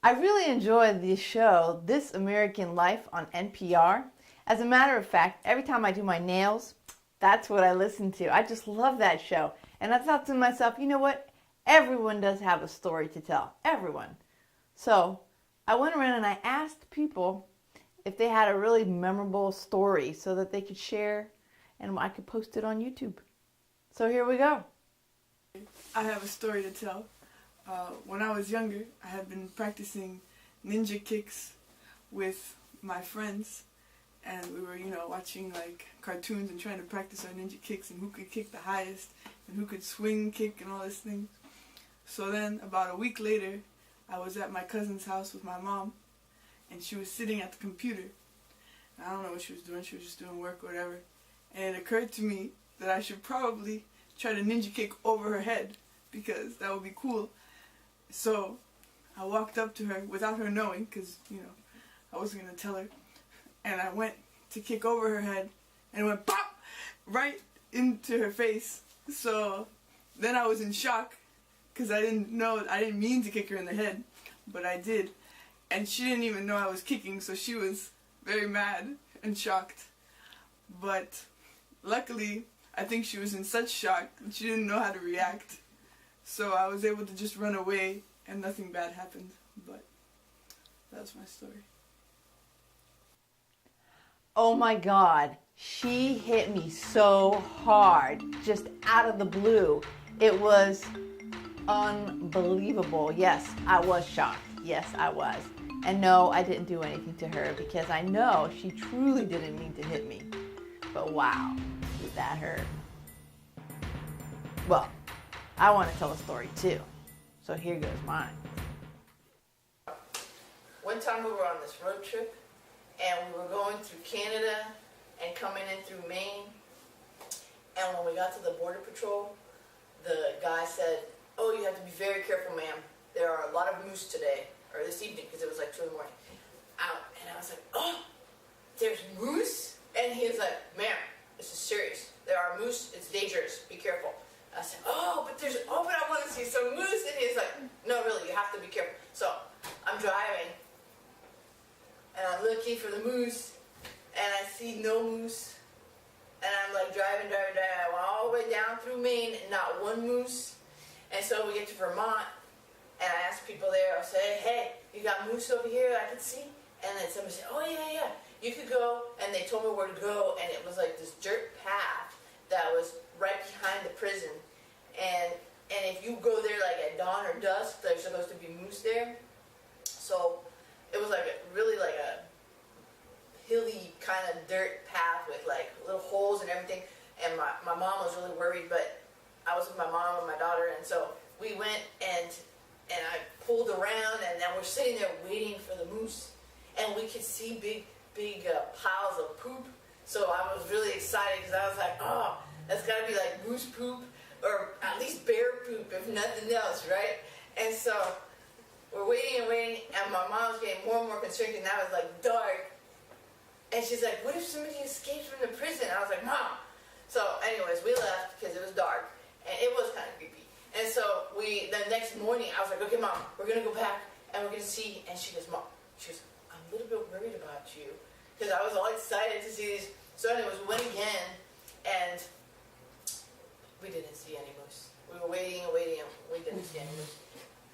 I really enjoy the show, This American Life on NPR. As a matter of fact, every time I do my nails, that's what I listen to. I just love that show. And I thought to myself, you know what? Everyone does have a story to tell. Everyone. So I went around and I asked people if they had a really memorable story so that they could share and I could post it on YouTube. So here we go. I have a story to tell. When I was younger, I had been practicing ninja kicks with my friends, and we were, watching like cartoons and trying to practice our ninja kicks and who could kick the highest and who could swing kick and all this thing. So then, about a week later, I was at my cousin's house with my mom, and she was sitting at the computer. I don't know what she was doing. She was just doing work or whatever. And it occurred to me that I should probably try to ninja kick over her head, because that would be cool. So I walked up to her without her knowing, because, I wasn't going to tell her. And I went to kick over her head, and it went pop right into her face. So then I was in shock, because I didn't mean to kick her in the head, but I did. And she didn't even know I was kicking, so she was very mad and shocked. But luckily, I think she was in such shock that she didn't know how to react. So I was able to just run away and nothing bad happened. But that was my story. Oh my God, she hit me so hard, just out of the blue. It was unbelievable. Yes, I was shocked. Yes, I was. And no, I didn't do anything to her because I know she truly didn't mean to hit me. But wow, did that hurt. Well, I want to tell a story too. So here goes mine. One time we were on this road trip and we were going through Canada and coming in through Maine. And when we got to the Border Patrol, the guy said, "Oh, you have to be very careful, ma'am. There are a lot of moose today," or this evening, because it was like 2 in the morning. And I was like, "Oh, there's moose?" And he was like, "Ma'am, this is serious. There are moose. It's dangerous. Be careful." I said, but I want to see some moose." And he's like, "No, really, you have to be careful." So I'm driving, and I'm looking for the moose, and I see no moose. And I'm like driving. I went all the way down through Maine, and not one moose. And so we get to Vermont, and I asked people there, I say, "Hey, you got moose over here I can see?" And then somebody said, "Oh, yeah, you could go." And they told me where to go, and it was like this dirt path that was right behind the prison. And if you go there like at dawn or dusk, there's supposed to be moose there. So it was really like a hilly kind of dirt path with like little holes and everything. And my mom was really worried, but I was with my mom and my daughter, and so we went and I pulled around, and then we're sitting there waiting for the moose, and we could see big piles of poop. So I was really excited because I was like, "Oh, that's got to be like moose poop, or at least bear poop, if nothing else, right?" And so we're waiting and my mom was getting more and more concerned, and now it's like dark. And she's like, "What if somebody escapes from the prison?" I was like, "Mom." So anyways, we left because it was dark, and it was kind of creepy. And so the next morning, I was like, "Okay, Mom, we're going to go back, and we're going to see." And she goes, "Mom," she goes, "I'm a little bit worried about you." Because I was all excited to see these. So anyways, we went again, and we didn't see any moose. We were waiting, and we didn't see any moose.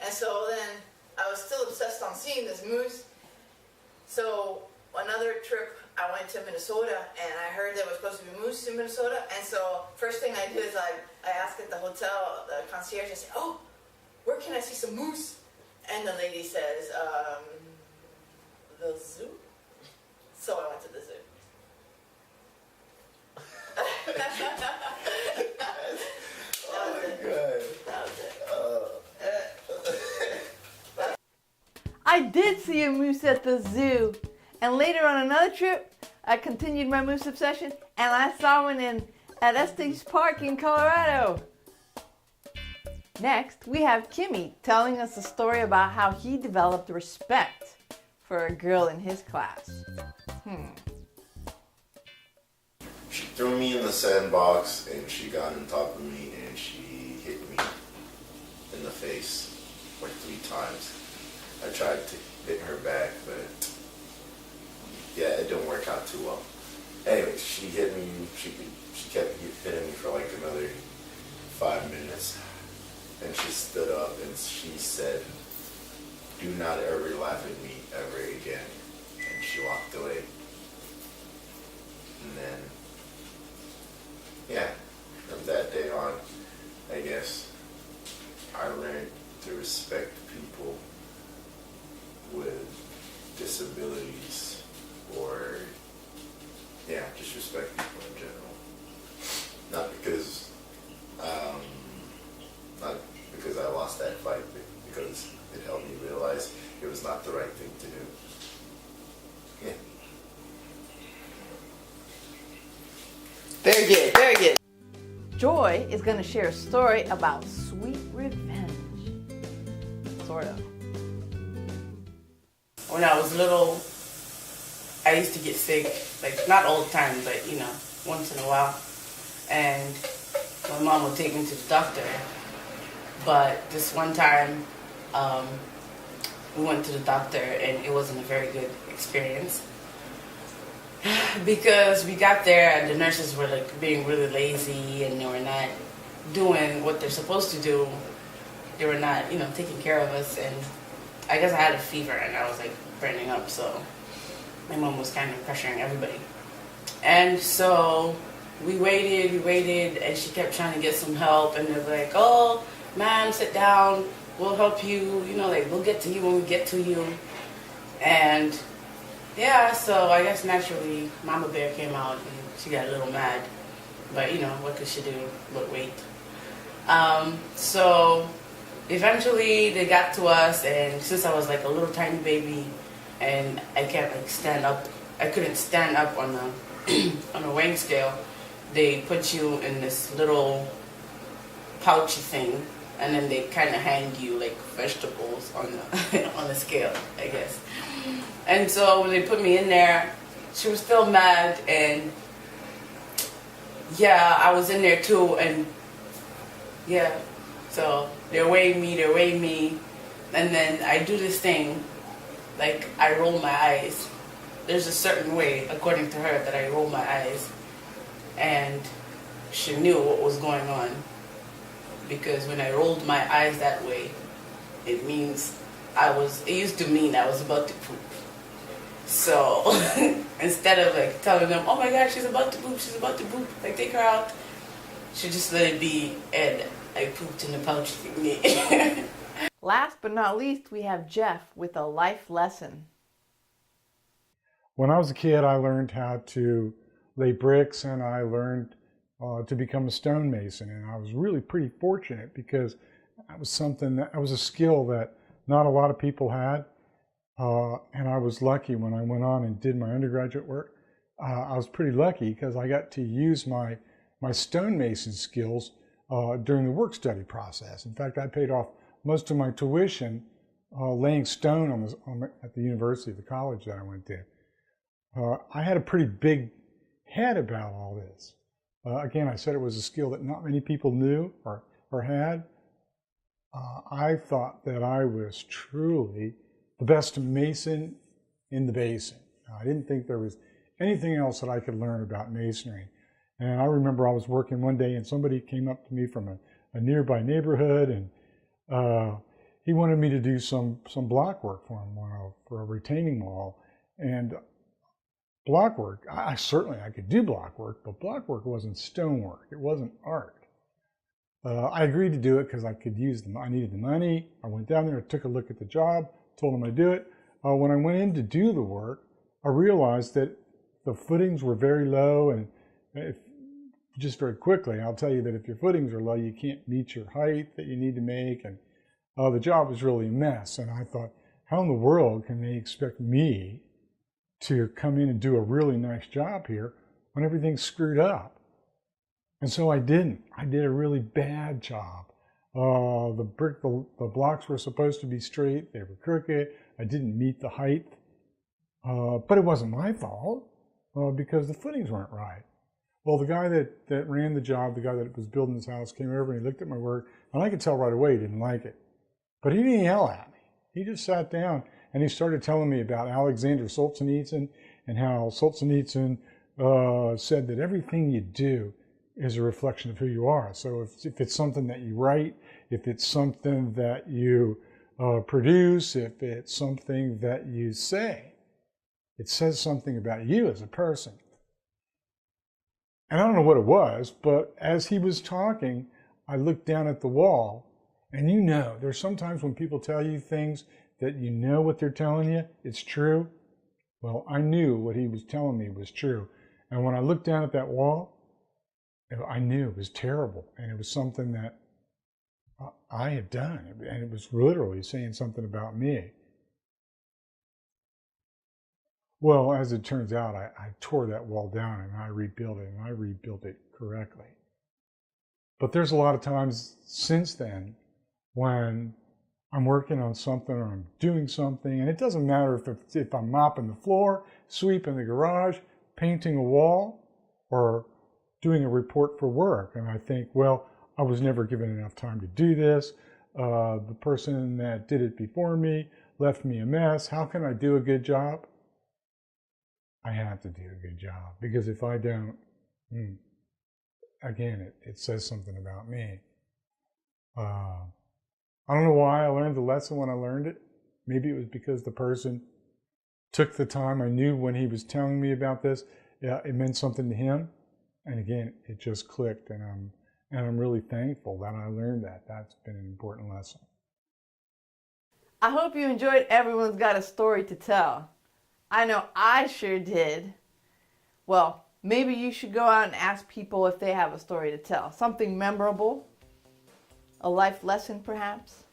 And so then I was still obsessed on seeing this moose. So another trip, I went to Minnesota, and I heard there was supposed to be moose in Minnesota. And so first thing I did is I asked at the hotel, the concierge, I said, "Oh, where can I see some moose?" And the lady says, "The zoo." So I went to the zoo. I did see a moose at the zoo. And later on another trip, I continued my moose obsession, and I saw one at Estes Park in Colorado. Next, we have Kimmy telling us a story about how he developed respect for a girl in his class. She threw me in the sandbox, and she got on top of me, and she hit me in the face like 3 times. I tried to hit her back, but yeah, it didn't work out too well. Anyway, she hit me. She kept hitting me for like another 5 minutes, and she stood up and she said, "Do not ever laugh at me ever again." And she walked away. And then, yeah, from that day on, I guess I learned to respect people with disabilities, or yeah, just respect people in general. Not because I lost that fight, but because it helped me realize it was not the right thing to do. Yeah. Very good, very good. Joy is going to share a story about sweet revenge. Sort of. When I was little, I used to get sick, like not all the time, but you know, once in a while. And my mom would take me to the doctor. But this one time, we went to the doctor and it wasn't a very good experience. Because we got there and the nurses were like being really lazy and they were not doing what they're supposed to do. They were not, you know, taking care of us, and I guess I had a fever and I was like burning up, so my mom was kind of pressuring everybody. And so we waited, and she kept trying to get some help, and they're like, "Oh, ma'am, sit down, we'll help you, you know, like we'll get to you when we get to you." And yeah, so I guess naturally Mama Bear came out and she got a little mad, but you know, what could she do but wait? So eventually they got to us, and since I was like a little tiny baby and I can't like stand up, I couldn't stand up on a on a weighing scale, they put you in this little pouchy thing, and then they kind of hand you like vegetables on the on the scale, I guess. And so when they put me in there, she was still mad, and yeah, I was in there too, and yeah, so they're weighing me, and then I do this thing, like I roll my eyes. There's a certain way, according to her, that I roll my eyes, and she knew what was going on, because when I rolled my eyes that way, it used to mean I was about to poop. So instead of like telling them, "Oh my God, she's about to poop, like take her out," she just let it be, and I pooped in the pouch thingy. Last but not least, we have Jeff with a life lesson. When I was a kid, I learned how to lay bricks, and I learned to become a stonemason, and I was really pretty fortunate because that was a skill that not a lot of people had. And I was lucky when I went on and did my undergraduate work. I was pretty lucky because I got to use my stonemason skills during the work study process. In fact, I paid off most of my tuition laying stone at the university, the college that I went to. I had a pretty big head about all this. Again, I said it was a skill that not many people knew or had. I thought that I was truly the best mason in the basin. I didn't think there was anything else that I could learn about masonry. And I remember I was working one day and somebody came up to me from a nearby neighborhood, and he wanted me to do some block work for him for a retaining wall. And block work, I could do block work, but block work wasn't stone work. It wasn't art. I agreed to do it because I needed the money. I went down there, I took a look at the job, told him I'd do it. When I went in to do the work, I realized that the footings were very low, and just very quickly, I'll tell you that if your footings are low, you can't meet your height that you need to make, and the job was really a mess. And I thought, how in the world can they expect me to come in and do a really nice job here when everything's screwed up? And so I didn't. I did a really bad job. The blocks were supposed to be straight. They were crooked. I didn't meet the height. But it wasn't my fault because the footings weren't right. Well, the guy that ran the job, the guy that was building this house, came over and he looked at my work, and I could tell right away he didn't like it. But he didn't yell at me. He just sat down and he started telling me about Alexander Solzhenitsyn and how Solzhenitsyn said that everything you do is a reflection of who you are. So if it's something that you write, if it's something that you produce, if it's something that you say, it says something about you as a person. And I don't know what it was, but as he was talking, I looked down at the wall, and you know, there's sometimes when people tell you things that you know what they're telling you, it's true. Well, I knew what he was telling me was true. And when I looked down at that wall, I knew it was terrible, and it was something that I had done, and it was literally saying something about me. Well, as it turns out, I tore that wall down and I rebuilt it, and I rebuilt it correctly. But there's a lot of times since then when I'm working on something or I'm doing something, and it doesn't matter if I'm mopping the floor, sweeping the garage, painting a wall, or doing a report for work, and I think, well, I was never given enough time to do this. The person that did it before me left me a mess. How can I do a good job? I have to do a good job, because if I don't, again, it says something about me. I don't know why I learned the lesson when I learned it. Maybe it was because the person took the time. I knew when he was telling me about this, it meant something to him. And again, it just clicked, and I'm really thankful that I learned that. That's been an important lesson. I hope you enjoyed Everyone's Got a Story to Tell. I know I sure did. Well, maybe you should go out and ask people if they have a story to tell. Something memorable, a life lesson perhaps.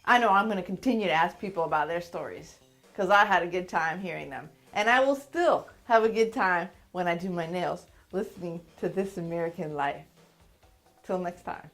I know I'm going to continue to ask people about their stories because I had a good time hearing them. And I will still have a good time when I do my nails listening to This American Life. Till next time.